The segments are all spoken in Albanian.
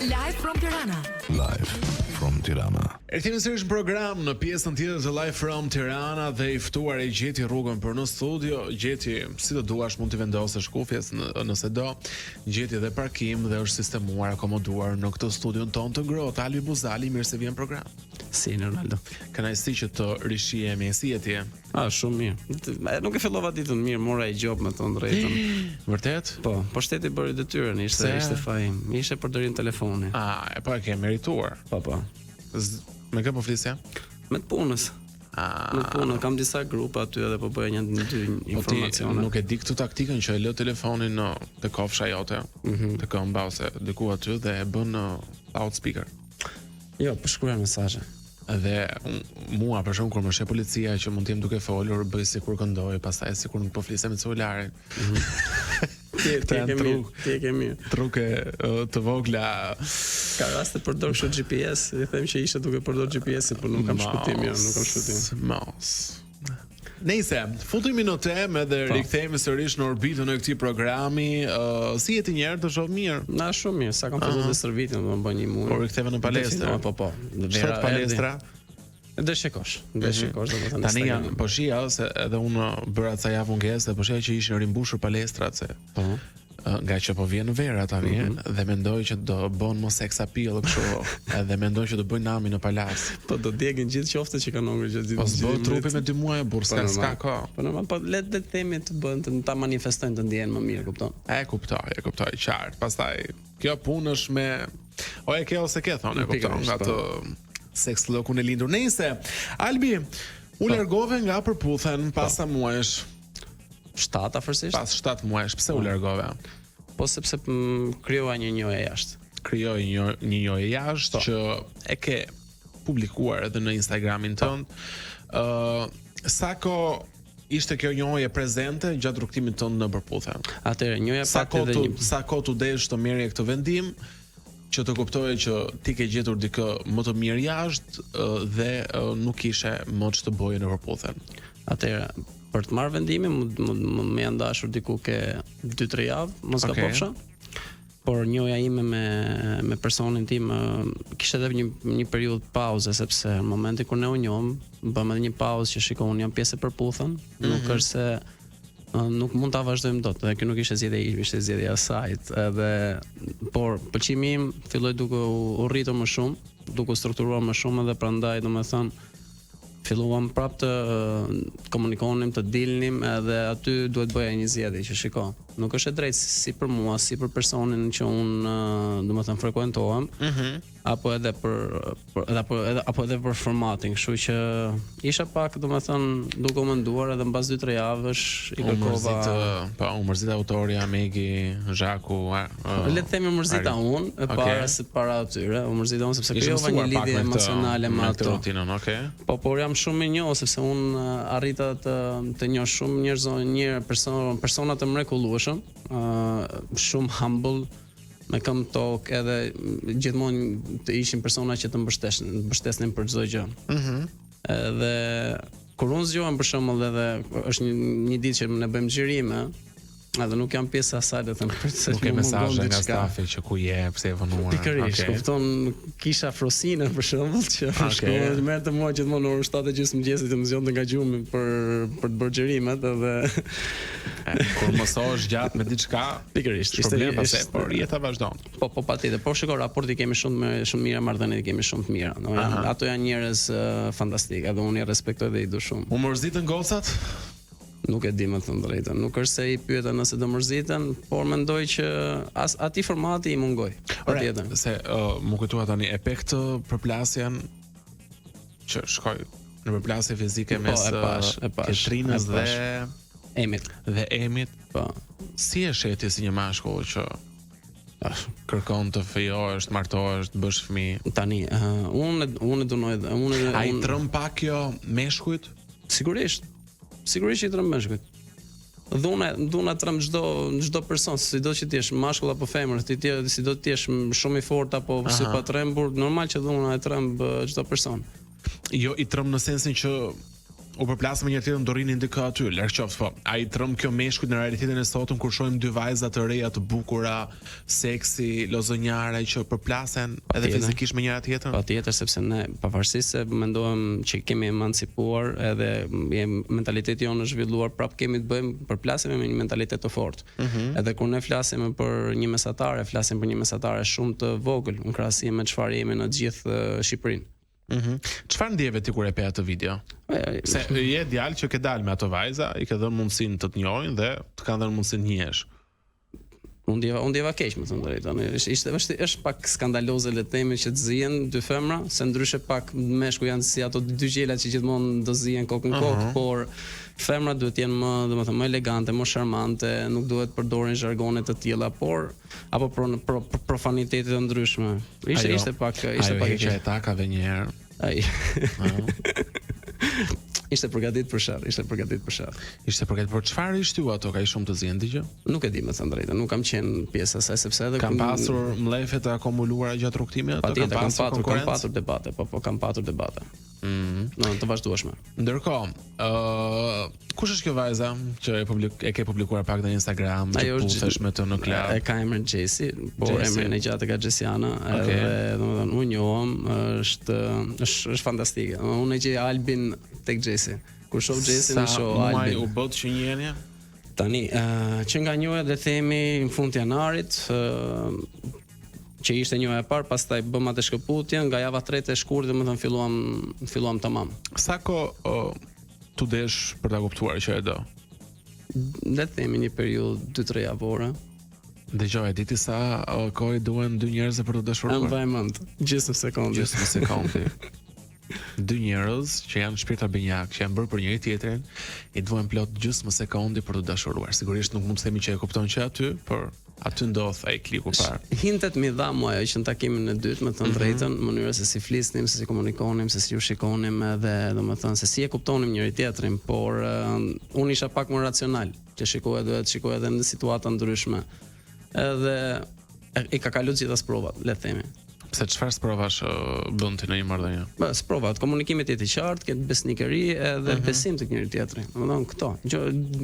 Live from Tirana. Live from Tirana. Kthehemi sërish në program në pjesën tjetër të Live from Tirana dhe i ftuar e gjeti rrugën për në studio, gjeti si do duash, mund t'i vendosësh kufjes nëse do, gjeti edhe parkim dhe është sistemuar, akomoduar në këtë studion tonë të ngrohtë. Albi Buzali, mirë se vjen në program. Si Ronaldo. Kënaqësi që të rishihemi, si je ti? Shumë mirë. Nuk e fillova ditën mirë, mora i gjop me të drejtën. Vërtet? Po shteti bëri detyrën, ishte fajim. Ishte përdorim telefoni. E po e ke merituar. Po. Me kë po flisja? Me të punës. Me punën, kam disa grupe aty edhe po bëja dy informacione. Nuk e di këtë taktikën që e lë telefonin në te kofsha jote, te këmba ose diku aty dhe e bën loudspeaker. Jo, po shkruaj mesazhe. Dhe mua për shkak kur më sheh policia që mund të jem duke folur, bëj sikur këndoj, pastaj sikur nuk po flisem me celularin. Ti e ke mirë. Truke të vogla. Ka raste përdor kështu GPS, i them që ishte duke përdor GPS-in, por nuk kam shpëtim mirë, nuk kam shpëtim. Mos. Nëse futemi në temë dhe rikthehemi sërish në orbitën e këtij programi, si jeti një herë të shoh mirë? Na shumë mirë, sa kam filluar të stërvitem, do të bëj një muaj. Por riktheve në palestër. Po. Çfarë palestra? Dhe shikosh, do të thënë. Tani po shija se edhe unë bëra ca javë mungesë dhe po shija që ishin rimbushur palestrat se. Po. Nga që po vjen vera tani dhe mendoj që do bën mos sex appeal kështu, edhe mendoj që do bëj nami në palas. Po do djegin gjithë qoftë që kanë ngrënë gjithë. Po s'bën trupi me 2 muaj burr, s'ka kohë. Po normal, po le të themi të bën të ta manifestojnë të ndjehen më mirë, kupton? E kuptoj qartë. Pastaj kjo punë është me o e ke ose ke thonë, kupton, nga të seks llokun e lindur. Nëse Albi u largove nga përputhen pas sa muajsh? 7 afërsisht. Pas 7 muajsh, pse u largove? Po sepse krijova një njohje jashtë. Krijoi një njohje jashtë që e ke publikuar edhe në Instagramin tënd. Sa kohë ishte kjo njohje prezente gjatë rrugtimit tënd në përputhje? Atëherë njohja pati edhe sa kohë tu desh të merrje këtë vendim që të kuptoje që ti ke gjetur dikë më të mirë jashtë dhe nuk ishe më ç'të boje në përputhje. Atëherë për të marrë vendimin më janë dashur diku ke 2-3 javë, mos gabofsha. Por njohja ime me personin tim kishte edhe një periudhë pauze, sepse në momentin kur ne u njohëm, bëm edhe një pauzë që shikoj unë jam pjesë e përputhën, nuk është se nuk mund ta vazhdojmë dot, dhe kjo nuk ishte zgjedhja ime, ishte zgjedhja e saj, edhe por pëlqimi im filloi duke u rritur më shumë, duke u strukturuar më shumë dhe prandaj domethënë filluam prapë të komunikonim, të dilnim, edhe aty duhet bëja një zgjedhje që shiko. Nuk është e drejtë si për mua, si për personin që unë domethënë frekuentohem, apo edhe për formatin, kështu që isha pak domethënë duke u menduar edhe mbas 2-3 javësh i kërkova. U mërzita autoria, Megi, Zhaku. Le të themi mërzita unë para atyre, u mërzita unë sepse krijova një lidhje emocionale me ato. Por jam shumë i njohur sepse unë arrita të njoh shumë njerëz, persona të mrekullueshëm, shumë humble, me këmbë tokë, edhe gjithmonë të ishin persona që të mbështesnin për çdo gjë. Edhe kur unë zgjohem për shembull edhe është një ditë që ne bëjmë xhirime, edhe nuk jam pjesë e asaj, do të them, përse nuk ke mesazhe nga stafi që ku je, pse e vonuar. Pikërisht, kupton, kisha Frosine për shembull që shkoi merrte mua gjithmonë orë 7:30 mëngjesit të më zgjonte nga gjumi për të bërë xhirimet, edhe kur mososh gjatë me diçka, pikërisht, ishte por jeta vazhdon. Po patjetër, po shikoj raporti kemi shumë mirë, marrëdhëniet kemi shumë të mira. Ato janë njerëz fantastik, edhe unë i respektoj dhe i du shumë. U mërzitën gocat? Nuk e di me të drejtën. Nuk është se i pyeta nëse do mërziten, por mendoj që aty formati i mungoj. Patjetër. Se më kujtoa tani e pe këtë përplasjen që shkoj në përplasje fizike mes Ketrinës dhe Emit. Po. Si e sheti si një mashkull që kërkon të fejohesh, të martohesh, të bësh fëmijë? Tani, unë dënoj dhe ai trëm pak kjo meshkujt? Sigurisht që i trëm meshkujt. Dhuna trëm çdo person, sido që ti jesh mashkull apo femër, sido ti jesh shumë i fortë apo super trembur, normal që dhuna e tremb çdo person. Jo i trëm në sensin që u përplasën me njëri tjetrën do rrinin dikë aty, larg qoftë, po. Ai trëm kjo meshkujt në realitetin e sotëm kur shohim dy vajza të reja të bukura, seksi, lozonjare që përplasen edhe fizikisht me njëra tjetrën. Patjetër, sepse ne pavarësisht se mendohem që kemi emancipuar edhe mentaliteti jonë është zhvilluar, prap kemi të bëjmë përplasemi me një mentalitet të fortë. Edhe kur ne flasim për një mesatare, flasim për një mesatare shumë të vogël në krahasim me çfarë jemi në të gjithë Shqipërinë. Çfarë ndjeve ti kur e pe atë video? Se je djalë që ke dalë me ato vajza, i ke dhënë mundësinë të të njohin dhe të kanë dhënë mundësinë të njihesh. Unë ndjeva keq, më thënë drejtën. Është pak skandaloze le të themi që të zihen dy femra, se ndryshe pak meshku janë si ato dy gjela që gjithmonë do zihen kokë në kokë, por femrat duhet të jenë më, domethënë, më elegante, më charmante, nuk duhet përdorin zhargone të tilla, por apo profanitete të ndryshme. Ishte pak e keq e takave një herë. Ai. Ishte përgatitur për sherr, Ishte përgatitur për çfarë ishte u ato, ka i shumë të zihen dëgjë? Nuk e di me thënë drejtën, nuk kam qenë pjesë e saj sepse edhe kam pasur mlefe të akumuluara gjatë rrugtimit, kam patur debate, po kam patur debate. Në të vazhdueshme. Ndërkohë, kush është kjo vajza që e ke publikuar pak në Instagram, që puthesh me të në klub? E ka emrin Gjesi, po emrin e gjatë ka Gjesiana, edhe domethënë unë njohëm, është fantastike. Unë e gjej Albin tek Gjesi. Kur shoh Gjesin, shoh Albin. Sa muaj u bot që njiheni? Tani, që nga njohja dhe themi në fund të janarit, që ishte njohja e parë, pastaj bëm atë shkëputjen, nga java 3 e shkurtë, domethënë filluam tamam. Sa kohë tu desh për ta kuptuar që e do? Le të themi një periudhë 2-3 javore. Dëgjoj, di ti sa kohë duhen dy njerëz për të dashuruar? Më vaj mend, gjysmë sekundi. Dy njerëz që janë shpirta binjak, që janë bërë për njëri tjetrin, i duhen plot gjysmë sekundi për të dashuruar. Sigurisht nuk mund të themi që e kupton që aty, por aty ndodh ai kliku parë. Hintet mi dha mua ajo që në takimin e dytë, më thënë drejtën, mënyra se si flisnim, se si komunikonim, se si u shikonim edhe domethënë se si e kuptonim njëri tjetrin, por unë isha pak më racional, që shikoja edhe në situata ndryshme. Edhe i ka kaluar gjithas provat, le të themi. Pse çfarë sprovash bën ti në një marrëdhënie? Sprovat, komunikimit jetë i qartë, ke besnikëri edhe besim tek njëri tjetri. Domethënë këto,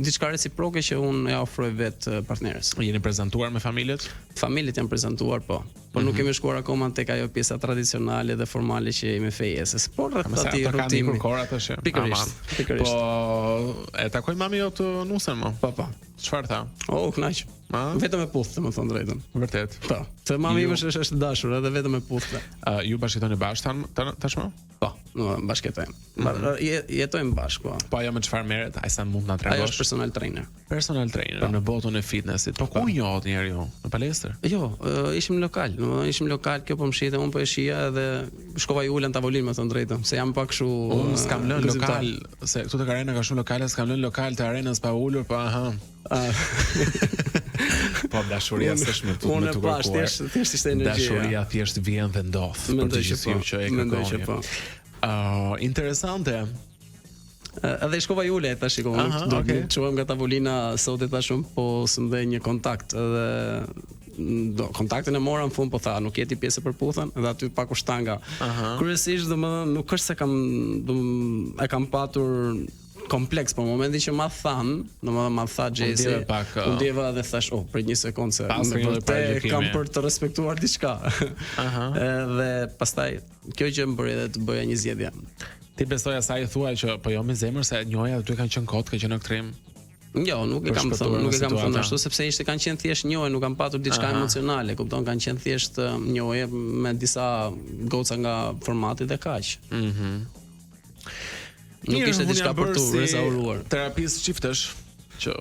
diçka reciproke që unë ja ofroj vet partneres. Jeni prezantuar me familjet? Familjet janë prezantuar, po. Por nuk kemi shkuar akoma tek ajo pjesa tradicionale dhe formale që jemi fejesës. Por rreth atij rutimi. Pikërisht. Po e takoj mami jot nusën më. Po. Çfarë tha? Knaq. Vetëm e puthë, më thon drejtën. Vërtet. Po. Se mami im është dashur edhe vetëm e puthë. Ju bashkëtoni bashkë tashmë? Po, bashkëtojmë. Jetojmë bashkë, po. Po ajo me çfarë merret? Ai sa mund na tregosh? Ai është personal trainer. Personal trainer në botën e fitnessit. Po ku njohet njeriu? Në palestër? Jo, ishim lokal. Ishim lokal, kjo po mshite, unë po e shija edhe shkova i ulën tavolinë, më thon drejtën, se jam pak kështu. Unë s'kam lënë lokal, se këtu tek arena ka shumë lokale, s'kam lënë lokal të arenës pa ulur, po Po dashuria s'është me të kërkuar. Thjesht ishte energjia. Dashuria thjesht vjen dhe ndodh për të gjithë që e kërkoni. Interesante. Edhe shkova jule tash shikoj. Do të çuam nga tavolina sot e tashun, po s'mbej një kontakt edhe kontaktin e mora në fund, po tha nuk jeti pjesë për puthën, edhe aty pak u shtanga. Kryesisht domethënë nuk është se e kam patur kompleks, por momenti që ma than, domethënë ma tha Gjesi, unë ndjeva dhe thash, për një sekondë se në vërtet kam për të respektuar diçka. Dhe pastaj kjo që më bëri edhe të bëja një zgjedhje. Ti besoj asaj thua që po jo me zemër se njoja dhe ty kanë qenë kot, ka qenë në ktrim? Jo, nuk e kam thënë ashtu, sepse ishte kanë qenë thjesht njohje, nuk kam patur diçka emocionale, kupton, kanë qenë thjesht njohje me disa goca nga formati dhe kaq. Nuk ishte diçka për tu rezauruar. Terapistë çiftesh që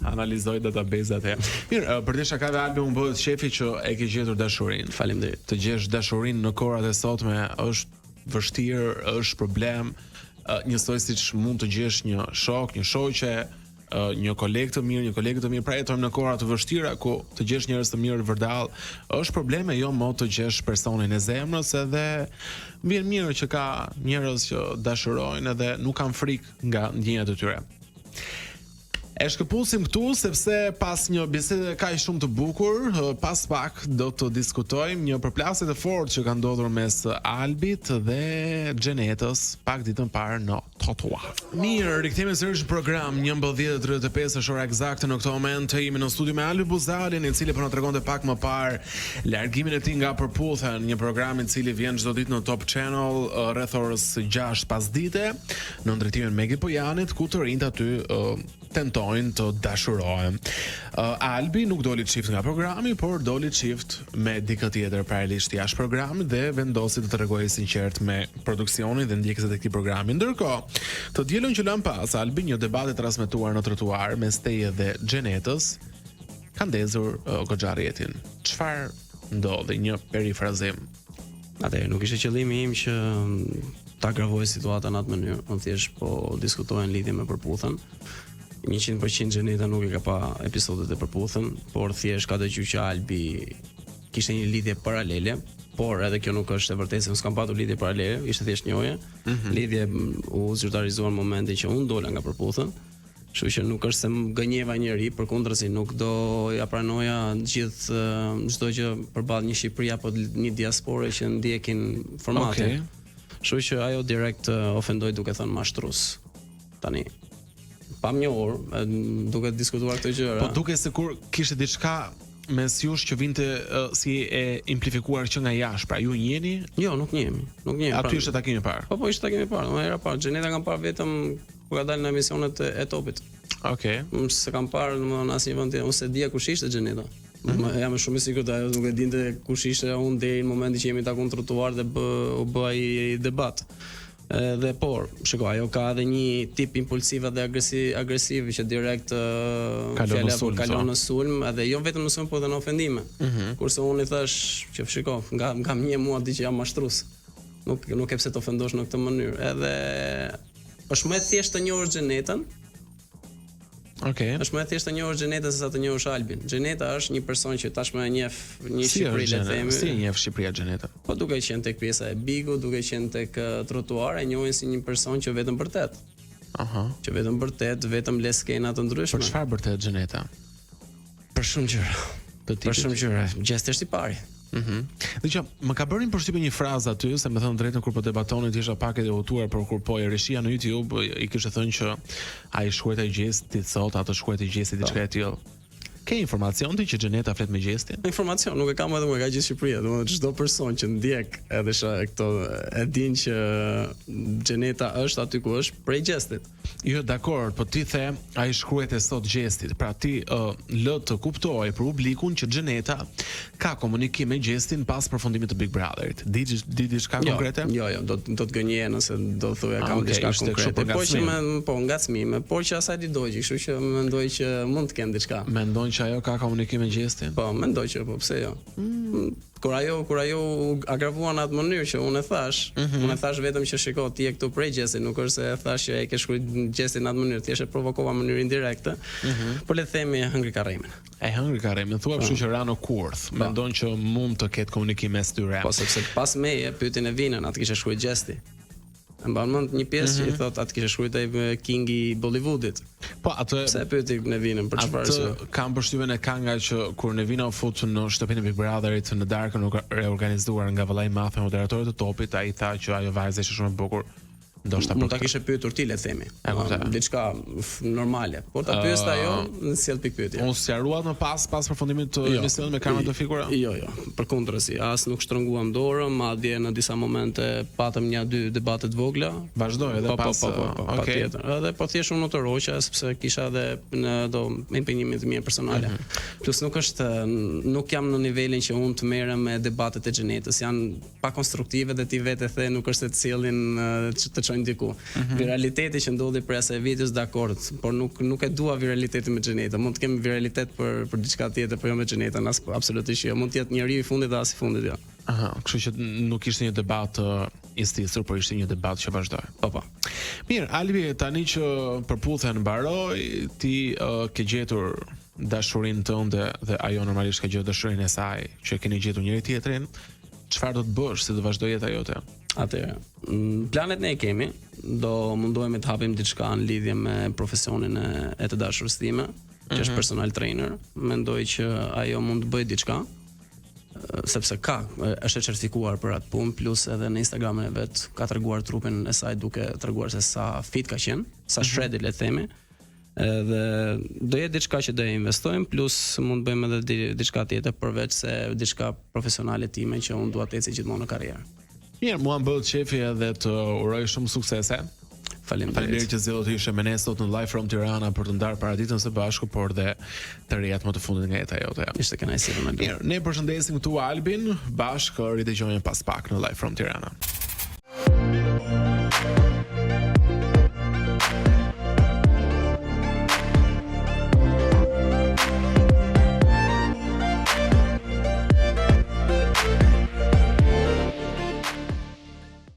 analizoj databazat e. Mirë, për të shakave Albi unë bëhet shefi që e ke gjetur dashurinë. Faleminderit. Të gjesh dashurinë në kohrat e sotme është vështirë, është problem. Njësoj siç mund të gjesh një shok, një shoqe, një kolegë të mirë, pra jetojmë në kohra të vështira ku të gjesh njerëz të mirë vërdall, është probleme jo më të gjesh personin e zemrës, edhe vjen mirë që ka njerëz që dashurojnë edhe nuk kanë frikë nga ndjenjat e tyre. E shkëputsim këtu sepse pas një bisede kaq shumë të bukur, pas pak do të diskutojmë një përplasje të fortë që ka ndodhur mes Albit dhe Xhenetës pak ditën parë në Totua. Mirë, rikthehemi sërish në program 11:35 është ora eksakte në këtë moment. Jemi në studio me Albi Buzalin, i cili po na tregonte pak më parë largimin e tij nga Përputhen, një program i cili vjen çdo ditë në Top Channel rreth orës 6 pasdite në ndërtimin Megi Pojanit, ku të rinjt aty tentojnë të dashurohen. Albi nuk doli çift nga programi, por doli çift me dikë tjetër paralelisht jashtë programit dhe vendosi të tregojë sinqert me produksionin dhe ndjekësit e këtij programi. Ndërkohë, të dielën që lëm pas, Albi një debat e transmetuar në trotuar mes teje dhe Xhenetës ka ndezur goxha rrjetin. Çfarë ndodhi? Një perifrazim. Atë nuk ishte qëllimi im që ta agravoj situatën në atë mënyrë, unë thjesht po diskutoja në lidhje me Përputhen. 100% Xheneta nuk e ka pa episodet e Përputhen, por thjesht ka dëgjuar që Albi kishte një lidhje paralele, por edhe kjo nuk është e vërtetë se unë s'kam patur lidhje paralele, ishte thjesht njëje. Lidhje u zyrtarizuar në momentin që unë dola nga Përputhen. Kështu që nuk është se më gënjeva njëri, përkundrazi nuk do ja pranoja gjithë çdo gjë përballë një Shqipëri apo një diaspore që ndjekin formatin. Kështu që ajo direkt ofendoi duke thënë mashtrues. Tani pam një orë duke diskutuar këtë gjëra. Po duke sikur kishte diçka mes jush që vinte si e implifikuar që nga jashtë. Pra ju njiheni? Jo, nuk njihemi. Nuk njihemi. Aty ishte takimi i parë. Po ishte takimi i parë. Më era parë Xheneta kam parë vetëm kur ka dalë në emisionet e Topit. Okej. Unë se kam parë në asnjë vend tjetër, unë se dija kush ishte Xheneta. Jam shumë i sigurt ajo nuk e dinte kush ishte unë deri në momentin që jemi takuar në trotuar dhe u bë ai debat. Dhe por, shiko, ajo ka edhe një tip impulsiv dhe agresiv që direkt kalon në sulm, edhe jo vetëm në sulm, po edhe në ofendime. Kurse unë i thash që shiko, nga një mua di që jam mashtrues. Nuk e pse të ofendosh në këtë mënyrë. Edhe është më e thjeshtë të njohësh Xhenetën. Është më e thjeshtë të njohësh Xhenetën se sa të njohësh Albin. Xheneta është një person që tashmë e njeh një Shqipëri, le të themi. Si e njeh Shqipëria Xhenetën? Po duke qenë tek pjesa e Bigu, duke qenë tek trotuar, e njohin si një person që vetëm vërtet. Që vetëm vërtet, vetëm le skena të ndryshme. Për çfarë vërtet Xheneta? Për shumë gjëra. Për shumë gjëra. Gjest është i pari. Dhe që më ka bërë një përshtypje një frazë aty, se me thënë drejtën kur po debatonin isha pak e devotuar, por kur po e rishia në YouTube i kishte thënë që ai shkruajta gjestit sot, ato shkruajta gjestit diçka e tillë. Ke informacion ti që Xheneta flet me gjestin? Informacion, nuk e kam edhe unë, ka gjithë Shqipëria. Domethënë çdo person që ndjek edhe këto e din që Xheneta është aty ku është prej gjestit. Jo, dakor, po ti the ai shkruhet e sot gjestit. Pra ti lë të kuptoj për publikun që Xheneta ka komunikim me gjestin pas përfundimit të Big Brotherit. Di diçka konkrete? Jo, do të gënjeje nëse do të thoja kam diçka konkrete. Po që ngacmime, por që asaj di dogji, kështu që mendoj që mund të ken diçka. Mendon që ajo ka komunikim me gjestin? Po, mendoj që po, pse jo. Kur ajo agravua në atë mënyrë që unë e thash vetëm që shiko ti je këtu prej gjestit, nuk është se e thash që ai ke shkruar gjestin në atë mënyrë, thjesht e provokova në mënyrë indirekte. Por le të themi e hëngri karrimin. E hëngri karrimin, thua kështu që ra në kurth. Mendon që mund të ketë komunikim mes tyre. Po sepse pas meje pyetin e Vinën, atë kishte shkruar gjesti. Mban mend një pjesë që i thotë atë kishte shkruar ai Kingi i Bollywoodit. Po atë pse e pyeti Nevinën për çfarë? Atë kam përshtypjen e ka nga që kur Nevina u fut në shtëpinë e Big Brotherit në darkën reorganizuar nga vëllai i madh moderatorët të Topit, ai tha që ajo vajzë ishte shumë e bukur. Ndoshta mund ta kishe pyetur ti, le të themi. Diçka normale. Por ta pyeste ajo, sjell pikë pyetje. Unë sqaruat më pas përfundimit të emisionit me kamera të figura? Jo. Përkundrazi, as nuk shtrënguam dorën, madje në disa momente patëm 1-2 debate të vogla. Vazhdoi edhe pas. Patjetër. Edhe po thjesht unë notoroja sepse kisha edhe në impendimin të mia personale. Plus nuk jam në nivelin që unë të merrem me debatet e Xhenetës, janë pa konstruktive dhe ti vetë the nuk është se të sjellin të ndiku. Viraliteti që ndodhi për asaj videos dakord, por nuk e dua viralitetin me Xhenetën. Mund të kemi viralitet për diçka tjetër, por jo me Xhenetën, absolutisht jo. Mund të jetë njeriu i fundit dhe as i fundit jo. Kështu që nuk ishte një debat i stisur, por ishte një debat që vazhdoi. Po. Mirë, Albi, tani që Përputhen mbaroi, ti ke gjetur dashurinë tënde dhe ajo normalisht ka gjetur dashurinë e saj, që keni gjetur njëri tjetrin. çfarë do të bësh, si do vazhdoj jeta jote? Atëherë, planet ne e kemi, do mundohemi të hapim diçka në lidhje me profesionin e të dashurisë time, që është personal trainer. Mendoj që ajo mund të bëjë diçka, sepse është e certifikuar për atë punë, plus edhe në Instagramin e vet ka treguar trupin e saj duke treguar se sa fit ka qenë, sa shredded le të themi. Edhe do jetë diçka që do e investojmë, plus mund të bëjmë edhe diçka tjetër përveç se diçka profesionale time që unë dua të ecë gjithmonë në karrierë. Mirë, mua më bëhet qefi edhe të uroj shumë suksese. Faleminderit që zgjedhët të ishe me ne sot në Live from Tirana për të ndarë paraditën së bashku, por dhe të rijat më të fundit nga jeta jote. Ishte kënaqësi vërtet. Mirë, ne përshëndesim këtu Albin, bashkë ridëgjojmë pas pak në Live from Tirana.